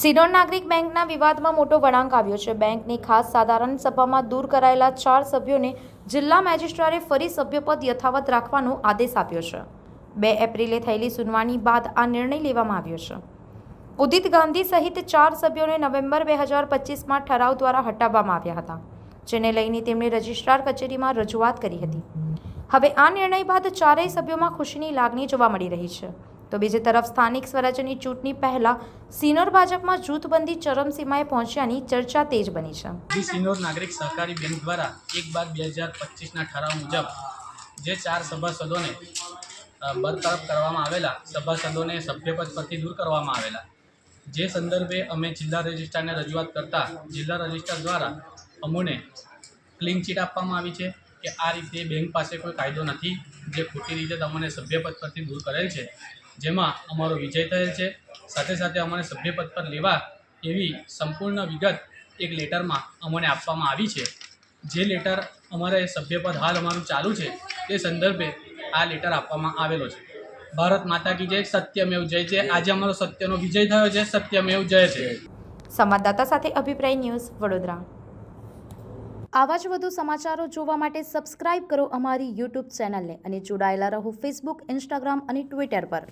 સિનોર નાગરિક બેંકના વિવાદમાં મોટો વળાંક આવ્યો છે। બેંકની ખાસ સાધારણ સભામાં દૂર કરાયેલા 4 સભ્યોને જિલ્લા મેજિસ્ટ્રેટે ફરી સભ્યપદ યથાવત રાખવાનો આદેશ આપ્યો છે। 2 એપ્રિલે થયેલી સુનાવણી બાદ આ નિર્ણય લેવામાં આવ્યો છે। ઉદિત ગાંધી સહિત 4 સભ્યોને નવેમ્બર 2025માં ઠરાવ દ્વારા હટાવવામાં આવ્યા હતા, જેને લઈને તેમણે રજિસ્ટ્રાર કચેરીમાં રજૂઆત કરી હતી। હવે આ નિર્ણય બાદ ચારેય સભ્યોમાં ખુશીની લાગણી જોવા મળી રહી છે। તો બીજી તરફ સ્થાનિક સ્વરાજ્યની ચૂંટણી પહેલા સિનોર ભાજપમાં જૂથબંધી ચરમસીમાએ પહોંચ્યાની ચર્ચા તેજ બની છે। સિનોર નાગરિક સહકારી બેંક દ્વારા 1/2025ના ઠરાવ મુજબ જે 4 સભાસદોને બરતરફ કરવામાં આવેલા, સભાસદોને સભ્યપદ પરથી દૂર કરવામાં આવેલા, જે સંદર્ભે અમે જિલ્લા રજિસ્ટ્રારને રજૂઆત કરતા જિલ્લા રજિસ્ટ્રાર દ્વારા અમોને ક્લીન ચીટ આપવામાં આવી છે કે આ રીતે બેંક પાસે કોઈ કાયદો નથી જે ખોટી રીતે અમને સભ્યપદ પરથી દૂર કરેલ છે, જેમાં અમારો વિજય થયેલ છે। સાથે સાથે અમને સભ્યપદ પર લેવા એવી સંપૂર્ણ વિગત એક લેટરમાં અમને આપવામાં આવી છે। જે લેટર અમારે સભ્યપદ હાલ અમારું ચાલુ છે તે સંદર્ભે આ લેટર આપવામાં આવેલો છે। ભારત માતા કી જય, સત્યમેવ જય છે। આજે અમારો સત્યનો વિજય થયો છે, સત્યમેવ જય છે। સંવાદદાતા સાથે અભિપ્રાય ન્યૂઝ, વડોદરા। આવા જ વધુ સમાચારો જોવા માટે સબસ્ક્રાઇબ કરો અમારી યુટ્યુબ ચેનલને અને જોડાયેલા રહો ફેસબુક, ઇન્સ્ટાગ્રામ અને ટ્વિટર પર।